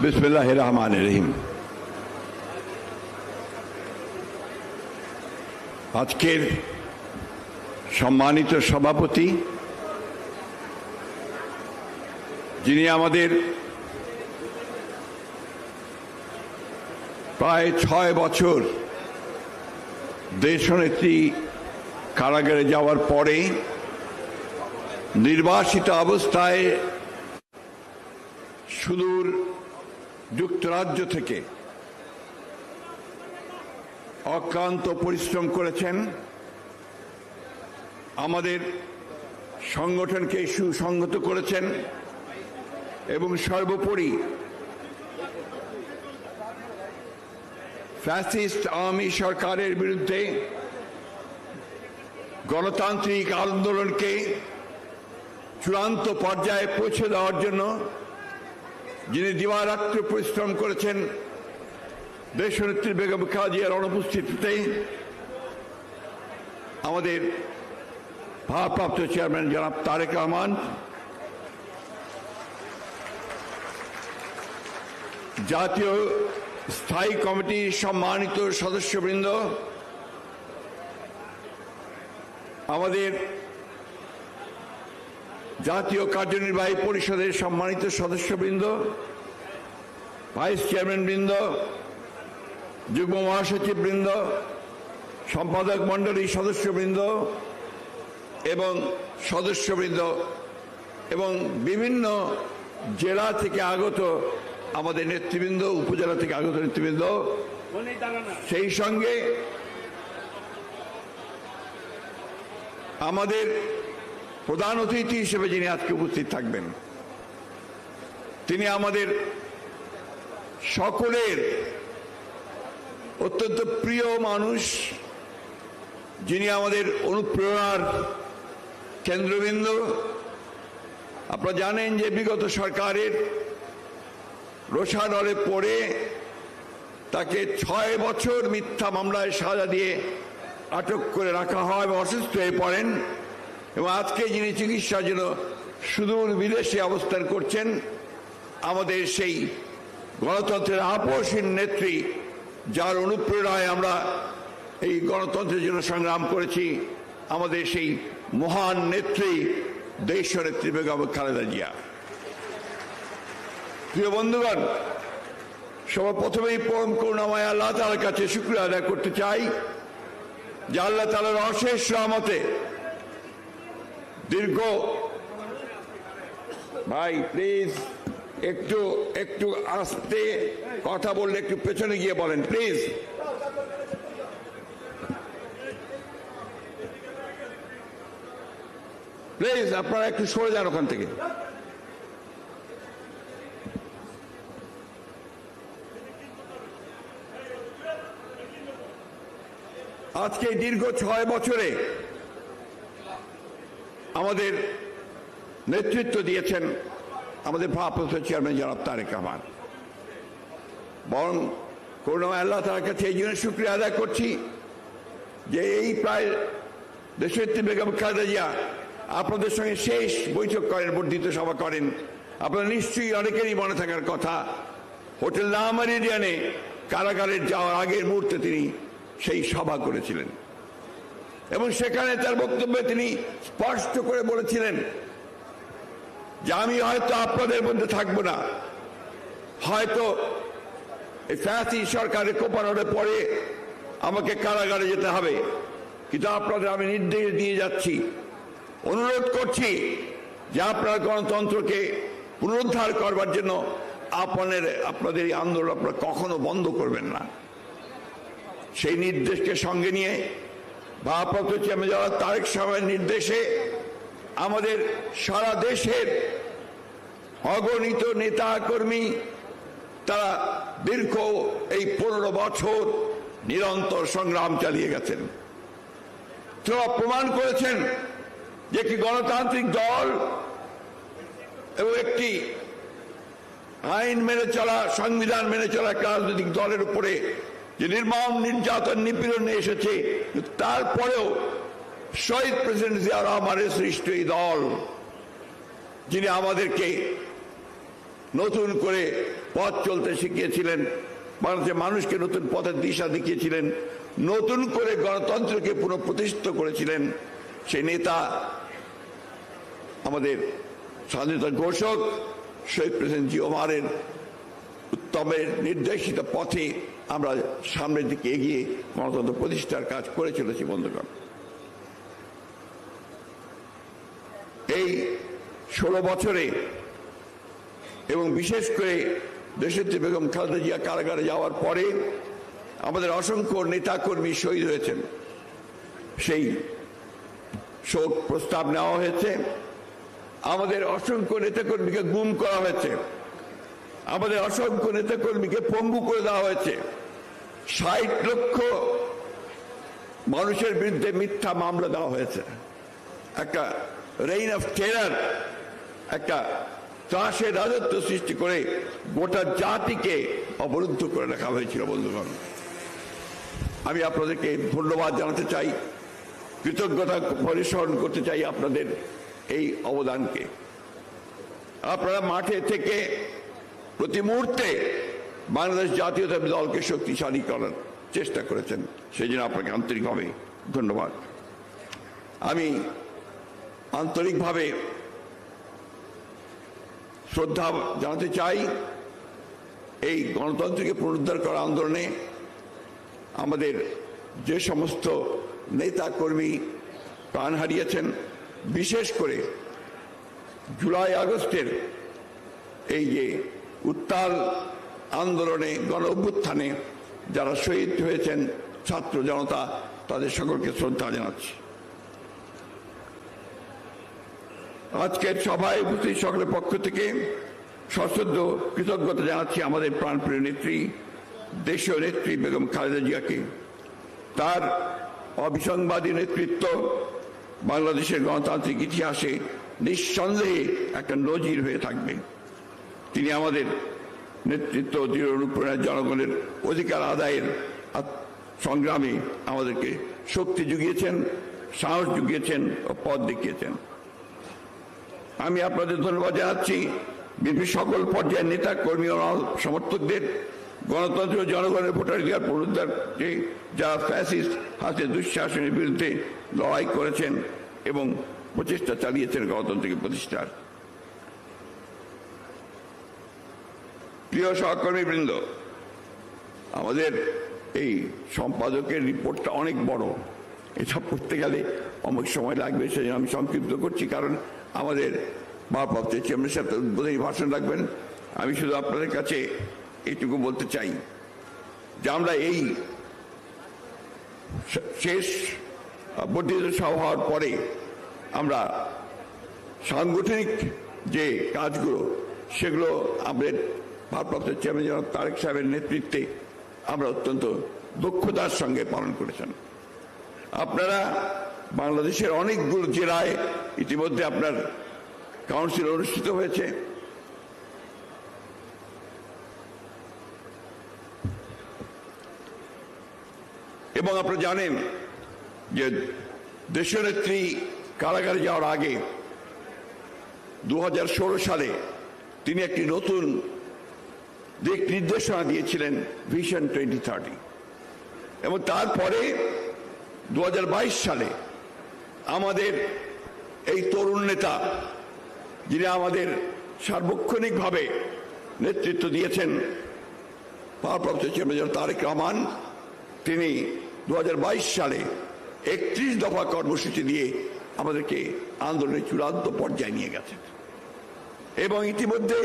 বিসমিল্লাহির রহমানির রহিম। আজকের সম্মানিত সভাপতি, যিনি আমাদের প্রায় 6 বছর দেশনেত্রী কারাগারে যাওয়ার পরে নির্বাসিত অবস্থায় সুদূর যুক্তরাজ্য থেকে অক্লান্ত পরিশ্রম করেছেন, আমাদের সংগঠনকে সুসংহত করেছেন এবং সর্বোপরি ফ্যাসিস্ট আওয়ামী সরকারের বিরুদ্ধে গণতান্ত্রিক আন্দোলনকে চূড়ান্ত পর্যায়ে পৌঁছে দেওয়ার জন্য যিনি দিবারাত্র পরিশ্রম করেছেন, দেশনেত্রী বেগম খালেদা জিয়ার অনুপস্থিতিতে আমাদের ভারপ্রাপ্ত চেয়ারম্যান জনাব তারেক রহমান, জাতীয় স্থায়ী কমিটির সম্মানিত সদস্যবৃন্দ, আমাদের জাতীয় কার্যনির্বাহী পরিষদের সম্মানিত সদস্যবৃন্দ, ভাইস চেয়ারম্যান বৃন্দ, যুগ্ম মহাসচিব বৃন্দ, সম্পাদক মণ্ডলীর সদস্যবৃন্দ এবং সদস্যবৃন্দ এবং বিভিন্ন জেলা থেকে আগত আমাদের নেতৃবৃন্দ, উপজেলা থেকে আগত নেতৃবৃন্দ, সেই সঙ্গে আমাদের প্রধান অতিথি হিসেবে যিনি আজকে উপস্থিত থাকবেন, তিনি আমাদের সকলের অত্যন্ত প্রিয় মানুষ, যিনি আমাদের অনুপ্রেরণার কেন্দ্রবিন্দু। আপনারা জানেন যে বিগত সরকারের রোষানলে পড়ে তাকে 6 বছর মিথ্যা মামলায় সাজা দিয়ে আটক করে রাখা হয় এবং অসুস্থ হয়ে পড়েন এবং আজকে যিনি চিকিৎসার জন্য সুদূর বিদেশে অবস্থান করছেন, আমাদের সেই গণতন্ত্রের আপসহীন নেত্রী, যার অনুপ্রেরণায় আমরা এই গণতন্ত্রের জন্য সংগ্রাম করেছি, আমাদের সেই মহান নেত্রী দেশনেত্রী বেগম খালেদা জিয়া। প্রিয় বন্ধুগণ, সবার প্রথমেই পরম করুণাময় আল্লাহ তাআলার কাছে শুকরিয়া আদায় করতে চাই যে আল্লাহ তাআলার অশেষ রহমতে দীর্ঘ, ভাই প্লিজ একটু আস্তে কথা বললে একটু পেছনে গিয়ে বলেন প্লিজ। প্লিজ আপনারা একটু সরে যান ওখান থেকে। আজকে দীর্ঘ 6 বছরে আমাদের নেতৃত্ব দিয়েছেন আমাদের ভারপ্রাপ্ত চেয়ারম্যান জনাব তারেক রহমান। বরং করুণাময় আল্লাহ তাআলার কাছে এই জন্য শুকরিয়া আদায় করছি যে এই প্রায় দেশনেত্রী বেগম খালেদা জিয়া আপনাদের সঙ্গে শেষ বৈঠক করেন, বর্ধিত সভা করেন। আপনারা নিশ্চয়ই অনেকেরই মনে থাকার কথা, হোটেল মেরিডিয়ানে কারাগারে যাওয়ার আগের মুহূর্তে তিনি সেই সভা করেছিলেন এবং সেখানে তার বক্তব্যে তিনি স্পষ্ট করে বলেছিলেন যে আমি হয়তো আপনাদের মধ্যে থাকবো না, হয়তো এই ফ্যাসিস্ট সরকারের কোপানোর পরে আমাকে কারাগারে যেতে হবে, কিন্তু আপনাদের আমি নির্দেশ দিয়ে যাচ্ছি, অনুরোধ করছি যে আপনারা গণতন্ত্রকে পুনরুদ্ধার করবার জন্য আপনাদের এই আন্দোলন আপনারা কখনো বন্ধ করবেন না। সেই নির্দেশকে সঙ্গে নিয়ে ভারপ্রাপ্ত চেয়ারম্যান জনাব তারেক সাহেবের নির্দেশে আমাদের সারা দেশের অগণিত নেতা কর্মী তারা দীর্ঘ এই 15 বছর নিরন্তর সংগ্রাম চালিয়ে গেছেন। তারা প্রমাণ করেছেন যে একটি গণতান্ত্রিক দল এবং একটি আইন মেনে চলা, সংবিধান মেনে চলা একটা রাজনৈতিক দলের উপরে যে নির্মম নির্যাতন নিপীড়ন এসেছে, তারপরেও শহীদ প্রেসিডেন্ট জিয়া রহমানের সৃষ্ট এই দল, যিনি আমাদেরকে নতুন করে পথ চলতে শিখিয়েছিলেন, বাংলাদেশের মানুষকে নতুন পথের দিশা দেখিয়েছিলেন, নতুন করে গণতন্ত্রকে পুনঃপ্রতিষ্ঠিত করেছিলেন। সেই নেতা আমাদের স্বাধীনতা ঘোষক শহীদ প্রেসিডেন্ট জিয়া ওমারের উত্তমের নির্দেশিত পথে আমরা সামনের দিকে এগিয়ে গণতন্ত্র প্রতিষ্ঠার কাজ করে চলেছি। বন্ধুগণ, এই 16 বছরে এবং বিশেষ করে দেশনেত্রী বেগম খালেদা জিয়া কারাগারে যাওয়ার পরে আমাদের অসংখ্য নেতাকর্মী শহীদ হয়েছেন। সেই শোক প্রস্তাব নেওয়া হয়েছে। আমাদের অসংখ্য নেতাকর্মীকে গুম করা হয়েছে, আমাদের অসংখ্য নেতাকর্মীকে পঙ্গু করে দেওয়া হয়েছে, 60 লক্ষ মানুষের বিরুদ্ধে মিথ্যা মামলা দেওয়া হয়েছে। একটা রেইন অফ টেরার, একটা ত্রাসের রাজত্ব সৃষ্টি করে গোটা জাতিকে অবরুদ্ধ করে রাখা হয়েছিল। বন্ধুগণ, আমি আপনাদেরকে ধন্যবাদ জানাতে চাই, কৃতজ্ঞতা পরিস্মরণ করতে চাই আপনাদের এই অবদানকে। আপনারা মাঠে থেকে প্রতি মুহূর্তে বাংলাদেশ জাতীয়তাবাদী দলকে শক্তিশালী করার চেষ্টা করেছেন, সেই জন্য আপনাকে আন্তরিকভাবে ধন্যবাদ। আমি আন্তরিকভাবে শ্রদ্ধা জানাতে চাই এই গণতন্ত্রকে পুনরুদ্ধার করা আন্দোলনে আমাদের যে সমস্ত নেতা কর্মী প্রাণ হারিয়েছেন, বিশেষ করে জুলাই আগস্টের এই যে উত্তাল আন্দোলনে গণ অভ্যুত্থানে যারা শহীদ হয়েছেন ছাত্র জনতা, তাদের সকলকে শ্রদ্ধা জানাচ্ছি। আজকের সভায় উপস্থিত সকলের পক্ষ থেকে সশ্রদ্ধ কৃতজ্ঞতা জানাচ্ছি আমাদের প্রাণপ্রিয় নেত্রী, দেশীয় নেত্রী বেগম খালেদা জিয়াকে। তার অবিসংবাদী নেতৃত্ব বাংলাদেশের গণতান্ত্রিক ইতিহাসে নিঃসন্দেহে একটা নজির হয়ে থাকবে। তিনি আমাদের নেতৃত্ব দৃঢ় অনুপ্রেরণায় জনগণের অধিকার আদায়ের সংগ্রামে আমাদেরকে শক্তি জুগিয়েছেন, সাহস জুগিয়েছেন ও পথ দেখিয়েছেন। আমি আপনাদের ধন্যবাদ জানাচ্ছি। বিএনপির সকল পর্যায়ের নেতা কর্মী ও সমর্থকদের গণতন্ত্র ও জনগণের ভোটাধিকার পুনরুদ্ধারে যারা ফ্যাসিস্ট হাতে দুঃশাসনের বিরুদ্ধে লড়াই করেছেন এবং প্রচেষ্টা চালিয়েছেন গণতন্ত্রকে প্রতিষ্ঠার। প্রিয় সহকর্মীবৃন্দ, আমাদের এই সম্পাদকের রিপোর্টটা অনেক বড়, এটা পড়তে গেলে অনেক সময় লাগবে, সেজন্য আমি সংক্ষিপ্ত করছি, কারণ আমাদের ভারপ্রাপ্ত চেয়ারম্যান সাহেব উদ্বোধনী ভাষণ রাখবেন। আমি শুধু আপনাদের কাছে এইটুকু বলতে চাই যে আমরা এই শেষ বর্ধিত সভা হওয়ার পরে আমরা সাংগঠনিক যে কাজগুলো সেগুলো আমাদের ভারপ্রাপ্ত চেয়ারম্যান জনাব তারেক সাহেবের নেতৃত্বে আমরা অত্যন্ত দক্ষতার সঙ্গে পালন করেছেন। আপনারা বাংলাদেশের অনেকগুলো জেলায় ইতিমধ্যে আপনার কাউন্সিল অনুষ্ঠিত হয়েছে। এবং আপনারা জানেন যে দেশনেত্রী কারাগারে যাওয়ার আগে 2016 সালে তিনি একটি নতুন দিক নির্দেশনা দিয়েছিলেন, ভিশন 2030, এবং তারপরে 2022 সালে আমাদের এই তরুণ নেতা, যিনি আমাদের সার্বক্ষণিকভাবে নেতৃত্ব দিয়েছেন, ভারপ্রাপ্ত চেয়ারম্যান তারেক রহমান, তিনি 2022 সালে 31 দফা কর্মসূচি দিয়ে আমাদেরকে আন্দোলনের চূড়ান্ত পর্যায়ে নিয়ে গেছেন। এবং ইতিমধ্যে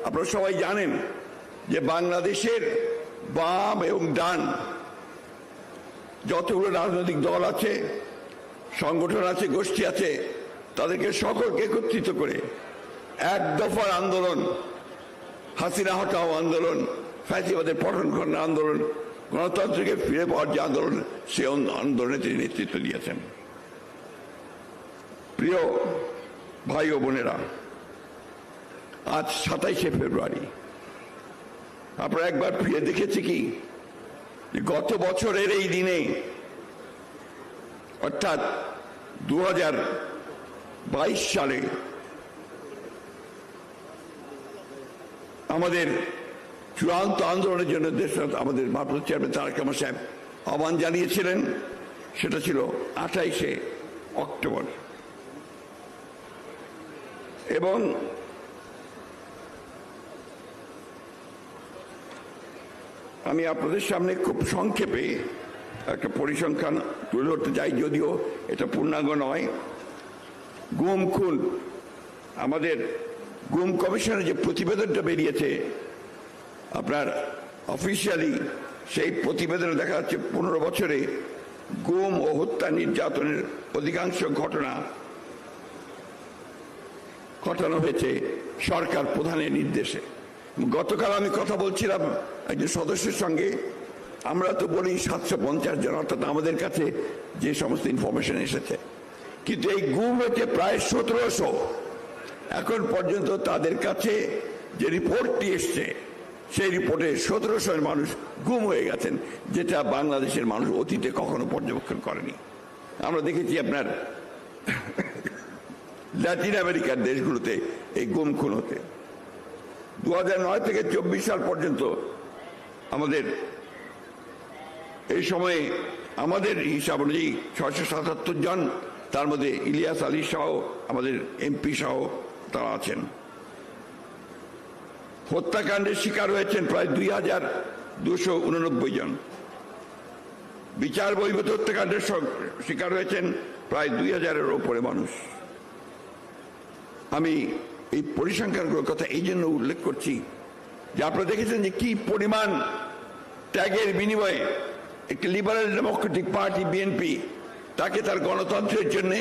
আপনারা সবাই জানেন যে বাংলাদেশের বাম এবং ডান যতগুলো রাজনৈতিক দল আছে, সংগঠন আছে, গোষ্ঠী আছে, তাদেরকে সকলকে একত্রিত করে এক দফার আন্দোলন, হাসিনা হটাও আন্দোলন, ফ্যাসিবাদের পতন ঘটানোর আন্দোলন, গণতন্ত্রকে ফিরে পাওয়ার যে আন্দোলন, সে আন্দোলনে তিনি নেতৃত্ব দিয়েছেন। প্রিয় ভাই ও বোনেরা, আজ 27শে ফেব্রুয়ারি। আপনারা একবার ফিরে দেখেছি কি গত বছরের এই দিনে, অর্থাৎ 2022 সালে আমাদের চূড়ান্ত আন্দোলনের জন্য আমাদের ভারপ্রাপ্ত চেয়ারম্যান তারেক রহমান সাহেব আহ্বান জানিয়েছিলেন, সেটা ছিল 28শে অক্টোবর। এবং আমি আপনাদের সামনে খুব সংক্ষেপে একটা পরিসংখ্যান তুলে ধরতে চাই, যদিও এটা পূর্ণাঙ্গ নয়। গুম খুন, আমাদের গুম কমিশনের যে প্রতিবেদনটা বেরিয়েছে আপনার অফিসিয়ালি, সেই প্রতিবেদনে দেখা যাচ্ছে 15 বছরে গুম ও হত্যা নির্যাতনের অধিকাংশ ঘটনা ঘটানো হয়েছে সরকার প্রধানের নির্দেশে। গতকাল আমি কথা বলছিলাম একজন সদস্যের সঙ্গে, আমরা তো বলি 750 জন, অর্থাৎ আমাদের কাছে যে সমস্ত ইনফরমেশন এসেছে, কিন্তু এই গুম হয়েছে প্রায় 1700। এখন পর্যন্ত তাদের কাছে যে রিপোর্টটি এসছে সেই রিপোর্টে 1700 মানুষ গুম হয়ে গেছেন, যেটা বাংলাদেশের মানুষ অতীতে কখনো পর্যবেক্ষণ করেনি। আমরা দেখেছি আপনার ল্যাটিন আমেরিকার দেশগুলোতে এই গুম খুন হতে। 2009 থেকে 24 সাল পর্যন্ত আমাদের এই সময়ে আমাদের হিসাব অনুযায়ী 677 জন, তার মধ্যে ইলিয়াস আলী সহ আমাদের এমপি সহ তারা আছেন। হত্যাকাণ্ডের শিকার হয়েছেন প্রায় 2289 জন। বিচার বহির্ভূত হত্যাকাণ্ডের শিকার হয়েছেন প্রায় 2000-এর ওপরে মানুষ। আমি এই পরিসংখ্যানগুলোর কথা এই জন্য উল্লেখ করছি যে আপনারা দেখেছেন যে কি পরিমাণ ত্যাগের বিনিময়ে একটি লিবারেল ডেমোক্রেটিক পার্টি বিএনপি তাকে তার গণতন্ত্রের জন্য,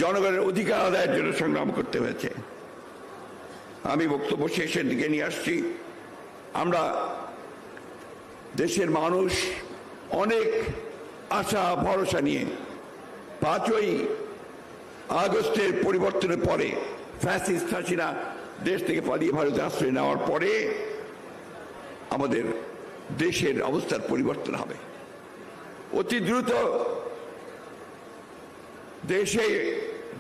জনগণের অধিকার আদায়ের জন্য সংগ্রাম করতে হয়েছে। আমি বক্তব্য শেষের দিকে নিয়ে আসছি। আমরা দেশের মানুষ অনেক আশা ভরসা নিয়ে 5ই আগস্টের পরিবর্তনের পরে, ফ্যাসিস্ট হাসিনা দেশ থেকে পালিয়ে ভারতে আশ্রয় নেওয়ার পরে আমাদের দেশের অবস্থার পরিবর্তন হবে। অতি দ্রুত দেশে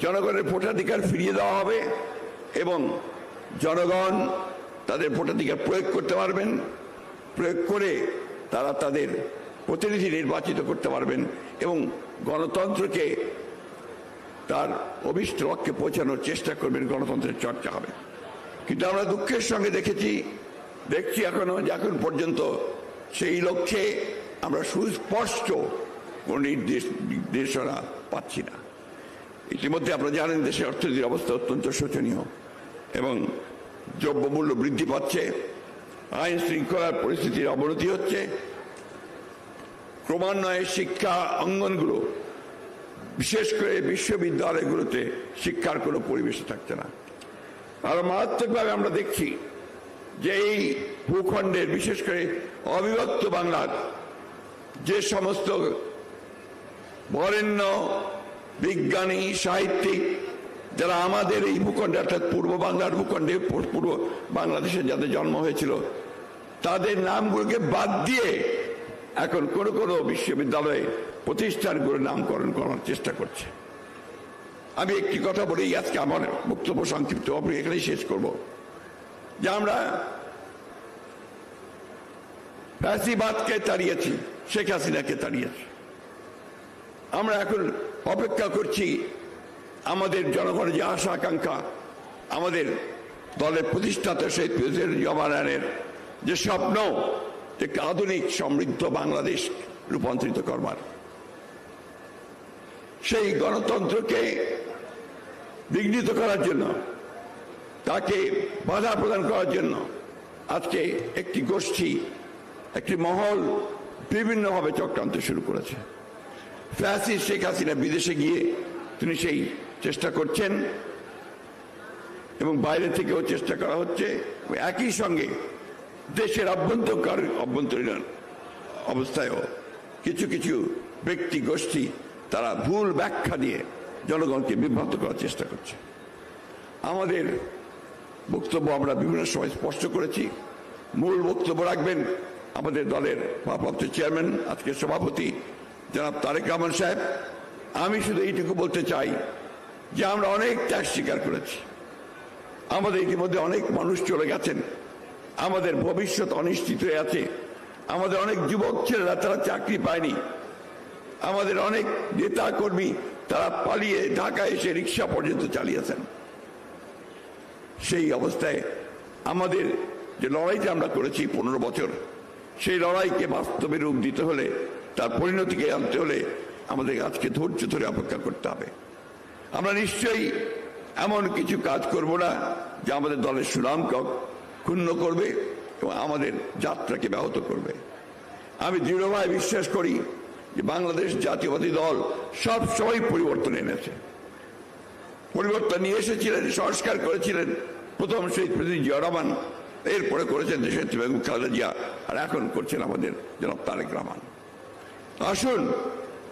জনগণের ভোটাধিকার ফিরিয়ে দেওয়া হবে এবং জনগণ তাদের ভোটাধিকার প্রয়োগ করতে পারবেন। প্রয়োগ করে তারা তাদের প্রতিনিধি নির্বাচিত করতে পারবেন এবং গণতন্ত্রকে তার অভিষ্ট লক্ষ্যে পৌঁছানোর চেষ্টা করবেন। গণতন্ত্রের চর্চা হবে। কিন্তু আমরা দুঃখের সঙ্গে দেখছি এখনো যে এখন পর্যন্ত সেই লক্ষ্যে আমরা সুস্পষ্ট কোন নির্দেশনা পাচ্ছি না। ইতিমধ্যে আপনারা জানেন দেশের অর্থনীতির অবস্থা অত্যন্ত শোচনীয় এবং দ্রব্যমূল্য বৃদ্ধি পাচ্ছে, আইন শৃঙ্খলার পরিস্থিতির অবনতি হচ্ছে, ক্রমান্বয়ে শিক্ষা অঙ্গনগুলো, বিশেষ করে বিশ্ববিদ্যালয়গুলোতে শিক্ষার কোনো পরিবেশে থাকছে না। আর মারাত্মকভাবে আমরা দেখছি যে এই ভূখণ্ডের, বিশেষ করে অবিভক্ত বাংলার যে সমস্ত বরেণ্য বিজ্ঞানী, সাহিত্যিক যারা আমাদের এই ভূখণ্ডে, অর্থাৎ পূর্ব বাংলার ভূখণ্ডে, পূর্ব বাংলাদেশে যাদের জন্ম হয়েছিল, তাদের নামগুলোকে বাদ দিয়ে এখন কোনো কোনো বিশ্ববিদ্যালয়ে প্রতিষ্ঠানগুলো নামকরণ করার চেষ্টা করছে। আমি একটি কথা বলেই আজকে আমার বক্তব্য সংক্ষিপ্ত এখানেই শেষ করব, যে আমরা ফ্যাসিবাদকে তাড়িয়েছি, শেখ হাসিনাকে তাড়িয়েছি। আমরা এখন অপেক্ষা করছি আমাদের জনগণের যে আশা আকাঙ্ক্ষা, আমাদের দলের প্রতিষ্ঠাতা শহীদ প্রেসিডেন্ট জিয়াউর যে স্বপ্ন, একটি আধুনিক সমৃদ্ধ বাংলাদেশ রূপান্তরিত করবার, সেই গণতন্ত্রকে বিঘ্নিত করার জন্য, তাকে বাধা প্রদান করার জন্য আজকে একটি গোষ্ঠী, একটি মহল বিভিন্নভাবে চক্রান্ত শুরু করেছে। ফ্যাসিস্ট শেখ হাসিনা বিদেশে গিয়ে তিনি সেই চেষ্টা করছেন এবং বাইরে থেকেও চেষ্টা করা হচ্ছে। একই সঙ্গে দেশের অভ্যন্তরীণ অবস্থায়ও কিছু কিছু ব্যক্তি গোষ্ঠী তারা ভুল ব্যাখ্যা দিয়ে জনগণকে বিভ্রান্ত করার চেষ্টা করছে। আমাদের বক্তব্য আমরা বিভিন্ন সময় স্পষ্ট করেছি। মূল বক্তব্য রাখবেন আমাদের দলের ভারপ্রাপ্ত চেয়ারম্যান, আজকের সভাপতি জনাব তারেক রহমান সাহেব। আমি শুধু এইটুকু বলতে চাই যে আমরা অনেক ত্যাগ স্বীকার করেছি, আমাদের ইতিমধ্যে অনেক মানুষ চলে গেছেন, আমাদের ভবিষ্যৎ অনিশ্চিত হয়ে আছে। আমাদের অনেক যুবক ছেলেরা তারা চাকরি পায়নি, আমাদের অনেক নেতা কর্মী তারা পালিয়ে ঢাকায় এসে রিক্সা পর্যন্ত চালিয়েছেন। সেই অবস্থায় আমাদের যে লড়াইটা আমরা করেছি 15 বছর, সেই লড়াইকে বাস্তবে রূপ দিতে হলে, তার পরিণতিকে আনতে হলে আমাদের আজকে ধৈর্য ধরে অপেক্ষা করতে হবে। আমরা নিশ্চয়ই এমন কিছু কাজ করব না যা আমাদের দলের সুনামকে ক্ষুণ্ণ করবে এবং আমাদের যাত্রাকে ব্যাহত করবে। আমি দৃঢ়ভাবে বিশ্বাস করি যে বাংলাদেশ জাতীয়বাদী দল সব সময় পরিবর্তন এনেছে। পরিবর্তন নিয়ে এসেছিলেন, সংস্কার করেছিলেন প্রথম শহীদ প্রেসিডেন্ট জিয়া রহমান, এরপরে করেছেন দেশনেত্রী বেগম খালেদা জিয়া, আর এখন করছেন আমাদের জনাব তারেক রহমান। আসুন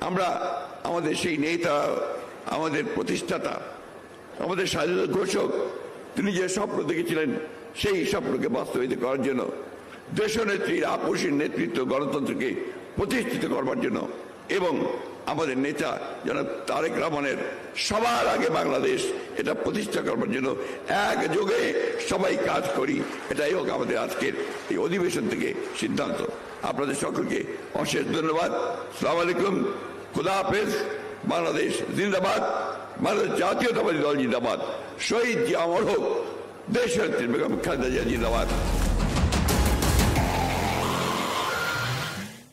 আমরা আমাদের সেই নেতা, আমাদের প্রতিষ্ঠাতা, আমাদের স্বাধীনতা ঘোষক, তিনি যে স্বপ্ন দেখেছিলেন সেই স্বপ্নকে বাস্তবায়িত করার জন্য, দেশনেত্রীর আপোষের নেতৃত্ব গণতন্ত্রকে প্রতিষ্ঠিত করবার জন্য এবং আমাদের নেতা জনাব তারেক রহমানের সবার আগে বাংলাদেশ এটা প্রতিষ্ঠা করবার জন্য একযোগে সবাই কাজ করি, এটাই হোক আমাদের আজকের এই অধিবেশন থেকে সিদ্ধান্ত। আপনাদের সকলকে অশেষ ধন্যবাদ। আসসালামু আলাইকুম, খুদা হাফেজ। বাংলাদেশ জিন্দাবাদ, বাংলাদেশ জাতীয়তাবাদী দল জিন্দাবাদ, শহীদ জিয়া অমর হোক, দেশনেত্রী বেগম খালেদা জিয়া জিন্দাবাদ।